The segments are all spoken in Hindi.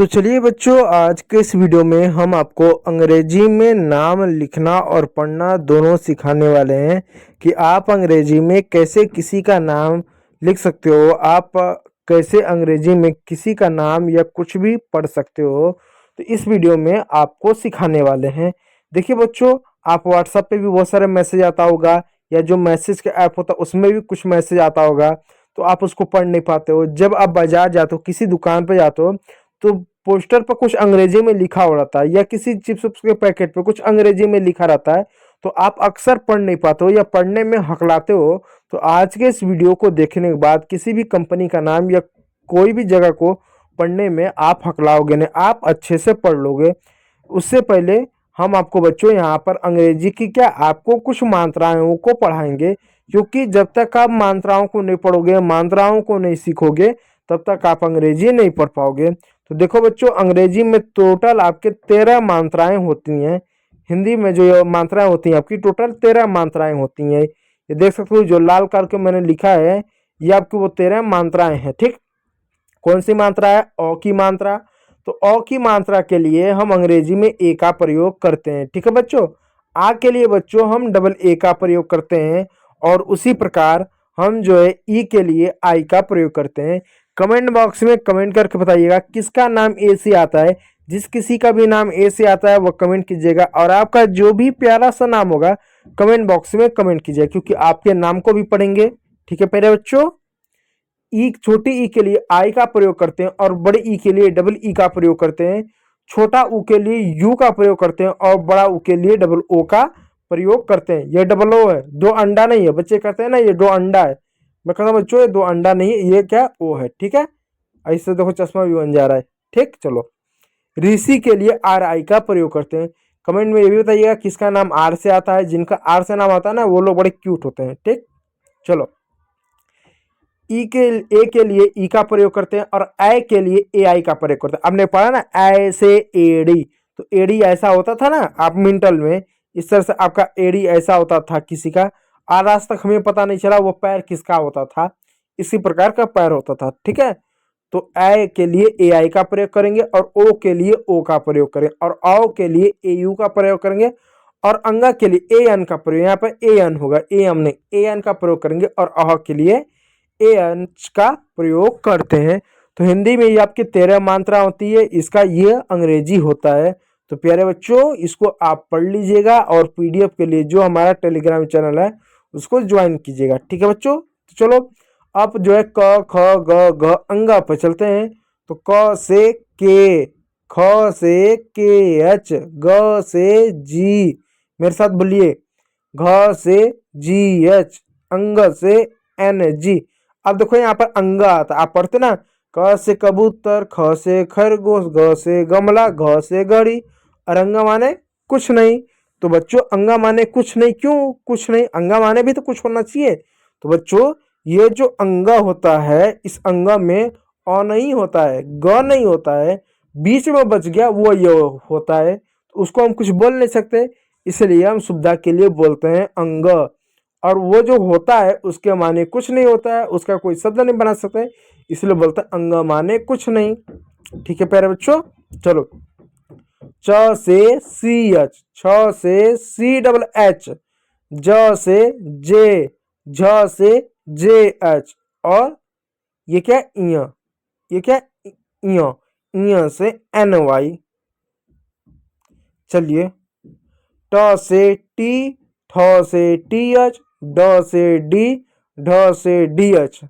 तो चलिए बच्चों, आज के इस वीडियो में हम आपको अंग्रेजी में नाम लिखना और पढ़ना दोनों सिखाने वाले हैं कि आप अंग्रेजी में कैसे किसी का नाम लिख सकते हो। आप कैसे अंग्रेजी में किसी का नाम या कुछ भी पढ़ सकते हो, तो इस वीडियो में आपको सिखाने वाले हैं। देखिए बच्चों, आप व्हाट्सएप पे भी बहुत सारे मैसेज आता होगा या जो मैसेज का ऐप होता है उसमें भी कुछ मैसेज आता होगा, तो आप उसको पढ़ नहीं पाते हो। जब आप बाजार जाते हो, किसी दुकान पे जाते हो, तो पोस्टर पर कुछ अंग्रेजी में लिखा हो रहता है या किसी चिप्स उप्स के पैकेट पे कुछ अंग्रेजी में लिखा रहता है, तो आप अक्सर पढ़ नहीं पाते हो या पढ़ने में हकलाते हो। तो आज के इस वीडियो को देखने के बाद किसी भी कंपनी का नाम या कोई भी जगह को पढ़ने में आप हकलाओगे नहीं, आप अच्छे से पढ़ लोगे। उससे पहले हम आपको बच्चों यहाँ पर अंग्रेजी की क्या आपको कुछ मात्राओं को पढ़ाएंगे, क्योंकि जब तक आप मात्राओं को नहीं पढ़ोगे, मात्राओं को नहीं सीखोगे, तब तक आप अंग्रेजी नहीं पढ़ पाओगे। तो देखो बच्चों, अंग्रेजी में टोटल आपके 13 मात्राएं होती हैं। हिंदी में जो ये मात्राएं होती हैं आपकी टोटल 13 मात्राएं होती हैं। ये देख सकते हो जो लाल करके मैंने लिखा है, ये आपकी वो 13 मात्राएं हैं। ठीक, कौन सी मात्रा है? अ की मात्रा। तो अ की मात्रा के लिए हम अंग्रेजी में ए का प्रयोग करते हैं। ठीक है बच्चों, आ के लिए बच्चों हम डबल ए का प्रयोग करते हैं, और उसी प्रकार हम जो है ई के लिए आई का प्रयोग करते हैं। कमेंट बॉक्स में कमेंट करके बताइएगा किसका नाम ए से आता है। जिस किसी का भी नाम ए से आता है वो कमेंट कीजिएगा, और आपका जो भी प्यारा सा नाम होगा कमेंट बॉक्स में कमेंट कीजिएगा, क्योंकि आपके नाम को भी पढ़ेंगे। ठीक है पहले बच्चों, ई छोटी ई के लिए आई का प्रयोग करते हैं और बड़े ई के लिए डबल ई का प्रयोग करते हैं। छोटा ऊ के लिए यू का प्रयोग करते हैं और बड़ा ऊ के लिए डबल ओ का प्रयोग करते हैं। ये डबल ओ है, दो अंडा नहीं है। बच्चे कहते हैं ना ये दो अंडा है, मैं कहता हूँ बच्चों ये दो अंडा नहीं है, ये क्या ओ है। ठीक है, ऐसे देखो चश्मा भी बन जा रहा है। ठीक, चलो ऋषि के लिए आर आई का प्रयोग करते हैं। कमेंट में ये भी बताइएगा किसका नाम आर से आता है। जिनका आर से नाम आता है ना वो लोग बड़े क्यूट होते हैं। ठीक, चलो ई के ए के लिए ई का प्रयोग करते हैं और ए के लिए ए आई का प्रयोग करते हैं। आपने पढ़ा ना ऐसे एड़ी, तो एड़ी ऐसा होता था ना आप मिंटल में, इस तरह से आपका एड़ी ऐसा होता था किसी का। आज तक हमें पता नहीं चला वो पैर किसका होता था, इसी प्रकार का पैर होता था। ठीक है, तो ए के लिए ए आई का प्रयोग करेंगे और ओ के लिए ओ का प्रयोग करेंगे और औ के लिए ए यू का प्रयोग करेंगे और अंगा के लिए ए एन का प्रयोग, यहाँ पर ए एन होगा, ए एम नहीं, ए एन का प्रयोग करेंगे और अह के लिए ए एन का प्रयोग करते हैं। तो हिंदी में ये आपकी 13 मात्रा होती है, इसका ये अंग्रेजी होता है। तो प्यारे बच्चों इसको आप पढ़ लीजिएगा और पीडीएफ के लिए जो हमारा टेलीग्राम चैनल है उसको ज्वाइन कीजिएगा। ठीक है बच्चों, तो चलो अब जो है क ख ग घ अंगा पर चलते हैं। तो क से के, ख से के एच, ग से जी, मेरे साथ बोलिए, घ से जी एच, अंग से एन जी। अब देखो यहाँ पर अंगा आता, आप पढ़ते ना क से कबूतर, ख से खरगोश, ग से गमला, घ से घड़ी, और अंगा माने कुछ नहीं। तो बच्चों अंगा माने कुछ नहीं, क्यों कुछ नहीं? अंगा माने भी तो कुछ होना चाहिए। तो बच्चों ये जो अंगा होता है, इस अंगा में अ नहीं होता है, ग नहीं होता है, बीच में बच गया वो ये होता है, तो उसको हम कुछ बोल नहीं सकते, इसलिए हम सुविधा के लिए बोलते हैं अंग। और वो जो होता है उसके माने कुछ नहीं होता है, उसका कोई शब्द नहीं बना सकते, इसलिए बोलते हैं अंग माने कुछ नहीं। ठीक है प्यारे बच्चों, चलो च से सी एच, छ से सी डबल एच, ज से जे, झ से जे एच, और ये क्या इया, ये क्या इया, इया से एन वाई। चलिए ट से टी, ठ से टी एच, ड से डी, ढ से डी एच,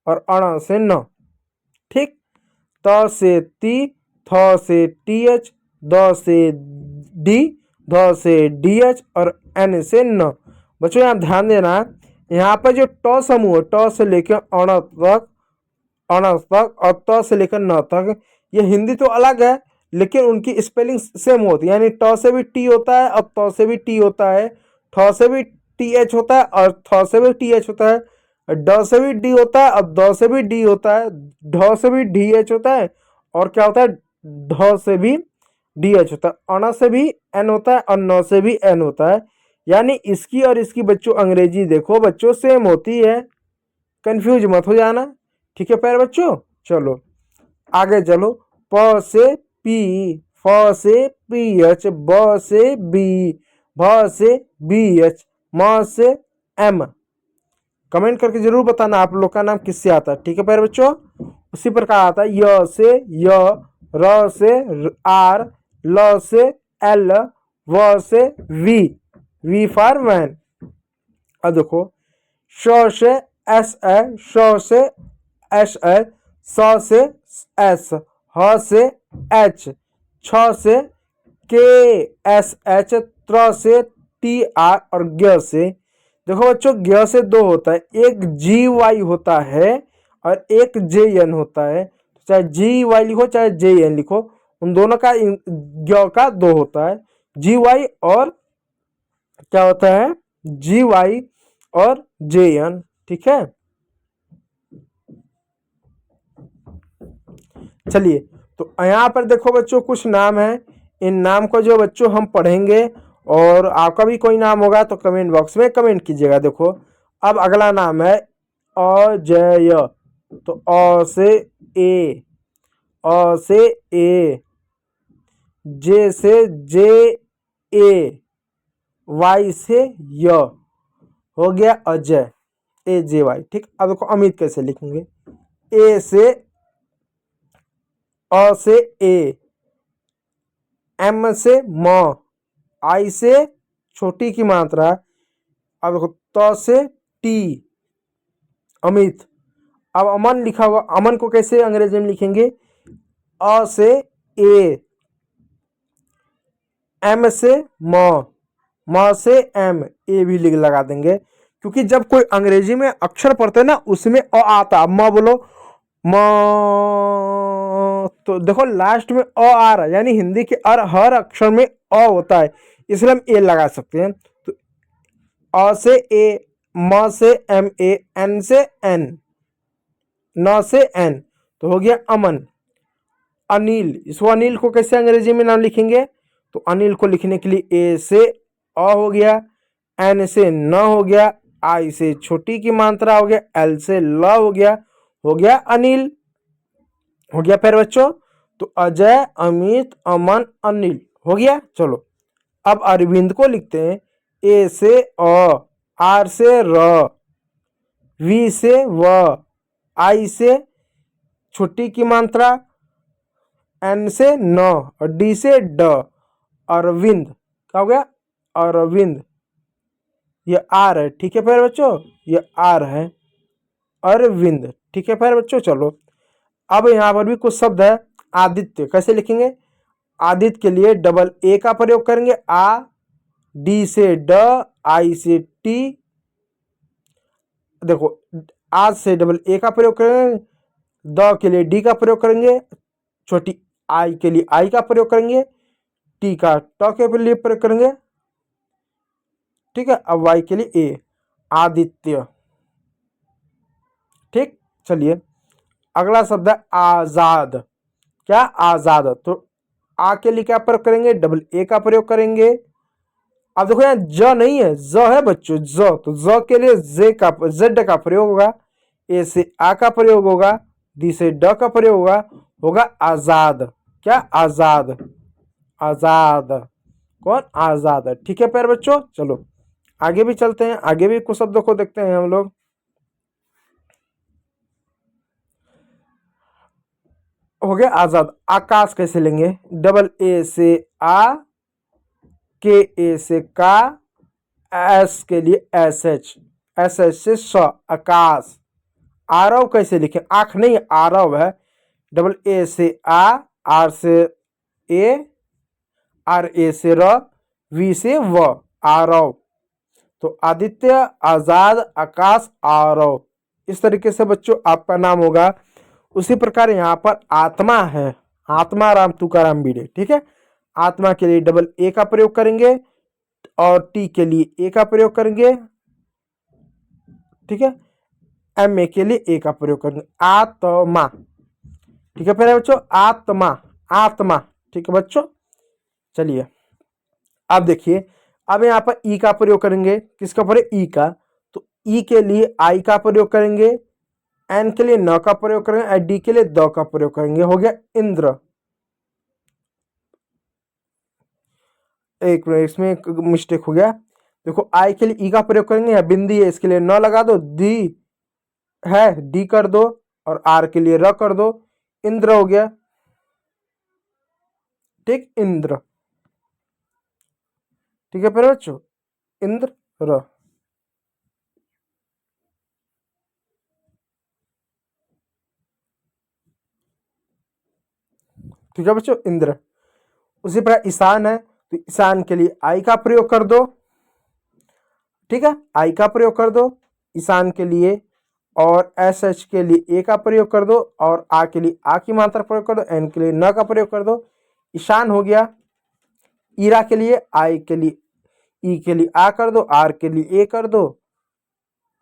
और अण से न। ठीक, त से ती, थ से टी एच, द से डी, ध से डी एच, और एन से न। बच्चों यहाँ ध्यान देना, यहाँ पर जो ट समूह है, ट से लेकर अण तक, अण तक, और त से लेकर न तक, ये हिंदी तो अलग है लेकिन उनकी स्पेलिंग सेम होती है। यानी ट से भी टी होता है और त से भी टी होता है, ठ से भी टी एच होता है और थ से भी टी एच होता है, ड से भी डी होता है और द से भी डी होता है, ढ से भी डी एच होता है, और क्या होता है ढ से भी डी एच होता है, अण से भी एन होता है और न से भी एन होता है। यानी इसकी और इसकी बच्चों अंग्रेजी देखो बच्चों सेम होती है, कंफ्यूज मत हो जाना। ठीक है प्यारे बच्चों, चलो आगे चलो। प से पी, फ से पीएच, ब से बी, भ से बीएच, म से एम। कमेंट करके जरूर बताना आप लोग का नाम किससे आता है, ठीक है प्यारे बच्चों। उसी प्रकार आता है य से य, र से आर, ल से एल, व से वी, वी फॉर वैन। अब देखो श से एस है, श से एस है, स से एस, ह से एच, छ से के एस एच, त्र से टी आर और ग से। देखो बच्चों ग से दो होता है, एक जी वाई होता है और एक जे एन होता है। चाहे जी वाई लिखो चाहे जे एन लिखो, उन दोनों का ग का दो होता है, जी वाई और क्या होता है जी वाई और जे एन, ठीक है। चलिए तो यहाँ पर देखो बच्चों कुछ नाम है, इन नाम को जो बच्चों हम पढ़ेंगे और आपका भी कोई नाम होगा तो कमेंट बॉक्स में कमेंट कीजिएगा। देखो अब अगला नाम है अजय, तो अ से ए, अ से ए, जे से जे ए, वाई से य, हो गया अजय, ए जे वाई, ठीक। अब देखो अमित कैसे लिखेंगे, ए से अ से ए, एम से म, आई से छोटी की मात्रा, अब देखो त से टी, अमित। अब अमन लिखा हुआ, अमन को कैसे अंग्रेजी में लिखेंगे, अ से ए, एम से म से एम, ए भी लिख लगा देंगे, क्योंकि जब कोई अंग्रेजी में अक्षर पढ़ते हैं ना उसमें अ आता, म बोलो म, तो देखो लास्ट में अ आ रहा है, यानी हिंदी के हर अक्षर में अ होता है, इसलिए हम ए लगा सकते हैं। तो अ से ए, म से एम ए, एन से एन, न से एन, तो हो गया अमन। अनिल, इसको अनिल को कैसे अंग्रेजी में नाम लिखेंगे, तो अनिल को लिखने के लिए ए से अ हो गया, एन से न हो गया, आई से छोटी की मात्रा हो गया, एल से ल हो गया अनिल, हो गया फिर बच्चों। तो अजय, अमित, अमन, अनिल हो गया। चलो अब अरविंद को लिखते हैं, ए से अ, आर से र, वी से व, आई से छोटी की मात्रा, एन से न और डी से ड, अरविंद, क्या हो गया अरविंद, ये आर है, ठीक है फिर बच्चों, ये आर है अरविंद, ठीक है फिर बच्चों। चलो अब यहाँ पर भी कुछ शब्द है, आदित्य कैसे लिखेंगे, आदित्य के लिए डबल ए का प्रयोग करेंगे, आ, डी से ड, आई से टी, देखो आज से डबल ए का प्रयोग करेंगे, द के लिए डी का प्रयोग करेंगे, छोटी आई के लिए आई का प्रयोग करेंगे, टी का ट के लिए प्रयोग करेंगे, ठीक है। अब वाई के लिए ए, आदित्य, ठीक। चलिए अगला शब्द है आजाद, क्या आजाद, तो आ के लिए क्या प्रयोग करेंगे, डबल ए का प्रयोग करेंगे। अब देखो यहाँ ज नहीं है, ज है बच्चों, ज, तो ज के लिए जेड का प्रयोग होगा, ए से आ का प्रयोग होगा, डी से ड का प्रयोग होगा आजाद, क्या आजाद, आजाद, कौन आजाद है, ठीक है प्यारे बच्चों। चलो आगे भी चलते हैं, आगे भी कुछ शब्दों को देखते हैं हम लोग। हो गया आजाद। आकाश कैसे लेंगे, डबल ए से आ, के ए से का, एस के लिए एस एच, एस एच से स, आकाश। आरव कैसे लिखें, आंख नहीं आरव है, डबल ए से आ, आर से ए, आर ए से र, वी से व, आरव। तो आदित्य, आजाद, आकाश, आरव, इस तरीके से बच्चों आपका नाम होगा। उसी प्रकार यहाँ पर आत्मा है, आत्मा राम तुकाराम बीड़े, ठीक है। आत्मा के लिए डबल ए का प्रयोग करेंगे और टी के लिए ए का प्रयोग करेंगे, ठीक है। एम ए के लिए ए का प्रयोग करेंगे, आत्मा, ठीक है फिर बच्चों, आत्मा, आत्मा, ठीक है बच्चों। चलिए अब देखिए, अब यहाँ पर ई का प्रयोग करेंगे, किसका प्रयोग, ई का, तो ई के लिए आई का प्रयोग करेंगे, एन के लिए न का प्रयोग करेंगे, डी के लिए द का प्रयोग करेंगे, हो गया इंद्र, एक मिनट, इसमें एक मिस्टेक हो गया। देखो आई के लिए ई का प्रयोग करेंगे, या बिंदी है इसके लिए न लगा दो, दी है डी कर दो, और आर के लिए र कर दो, इंद्र हो गया। ठीक, इंद्र। ठीक है प्यारे बच्चों, इंद्र र। ठीक है बच्चों, इंद्र। उसी प्रकार ईशान है, तो ईशान के लिए आई का प्रयोग कर दो। ठीक है, आई का प्रयोग कर दो ईशान के लिए, और एस एच के लिए ए का प्रयोग कर दो, और आ के लिए आ की मात्रा प्रयोग कर दो, एन के लिए न का प्रयोग कर दो। ईशान हो गया। ईरा के लिए आई के लिए ई के लिए आ कर दो, आर के लिए ए कर दो,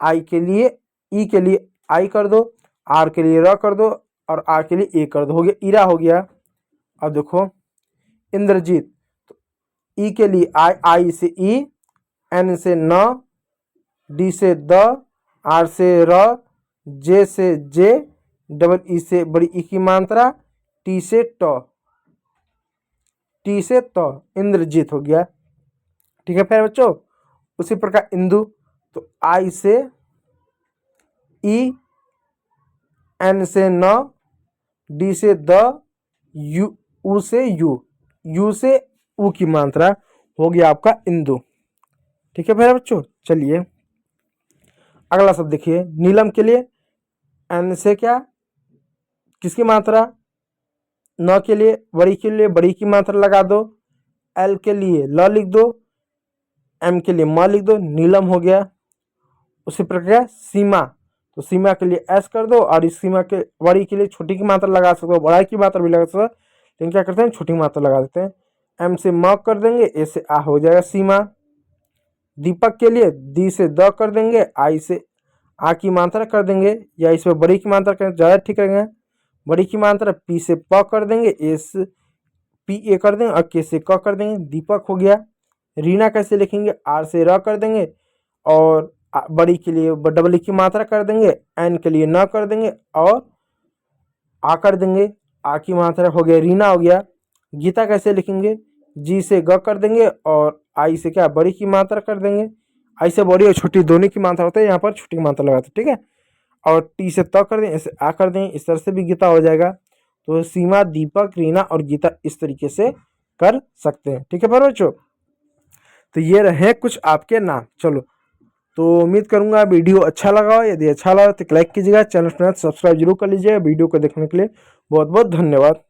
आई के लिए ई के लिए आई कर दो, आर के लिए र कर दो, और आ के लिए ए कर दो। हो गया, ईरा हो गया। अब देखो इंद्रजीत, ई के लिए आई, आई से ई, एन से न, डी से द, आर से र, जे से जे, डबल ई से बड़ी ई की मात्रा, टी से ट, टी से त, इंद्रजीत हो गया। ठीक है फिर बच्चों, उसी प्रकार इंदु, तो आई से ई, एन से न, डी से द, यू, उ से यू, यू से उ की मात्रा, हो गया आपका इंदु। ठीक है फिर बच्चों, चलिए अगला शब्द देखिए। नीलम के लिए एन से क्या, किसकी मात्रा, न के लिए बड़ी की मात्रा लगा दो, एल के लिए ल लिख दो, एम के लिए म लिख दो, नीलम हो गया। उसी प्रकार सीमा, तो सीमा के लिए एस कर दो, और इस सीमा के बड़ी के लिए छोटी की मात्रा लगा सकते हो, बड़ा की मात्रा भी लगा सकते हो, लेकिन क्या करते हैं छोटी मात्रा लगा देते हैं। एम से म कर देंगे, ए से आ हो जाएगा सीमा। दीपक के लिए दी से द कर देंगे, आई से आ की मात्रा कर देंगे, या इसमें बड़ी की मात्रा करें ज़्यादा ठीक रहेगा। बड़ी की मात्रा पी से प कर देंगे, एस पी ए कर देंगे, और के से क कर देंगे, दीपक हो गया। रीना कैसे लिखेंगे, आर से र कर देंगे, और बड़ी के लिए डबल ई की मात्रा कर देंगे, एन के लिए न कर देंगे, और आ कर देंगे, आ की मात्रा हो गया, रीना हो गया। गीता कैसे लिखेंगे, जी से ग कर देंगे, और आई से क्या बड़ी की मात्रा कर देंगे, आई से बड़ी और छोटी दोनों की मात्रा होता है, यहाँ पर छोटी की मात्रा लगाते हैं। ठीक है, और टी से त कर दें, ऐसे आ कर दें, इस तरह से भी गीता हो जाएगा। तो सीमा, दीपक, रीना और गीता इस तरीके से कर सकते हैं। ठीक है पर बच्चों, तो ये रहे कुछ आपके नाम। चलो, तो उम्मीद करूंगा वीडियो अच्छा लगा हो। यदि अच्छा लगा तो लाइक कीजिएगा, चैनल पर सब्सक्राइब जरूर कर लीजिएगा। वीडियो को देखने के लिए बहुत बहुत धन्यवाद।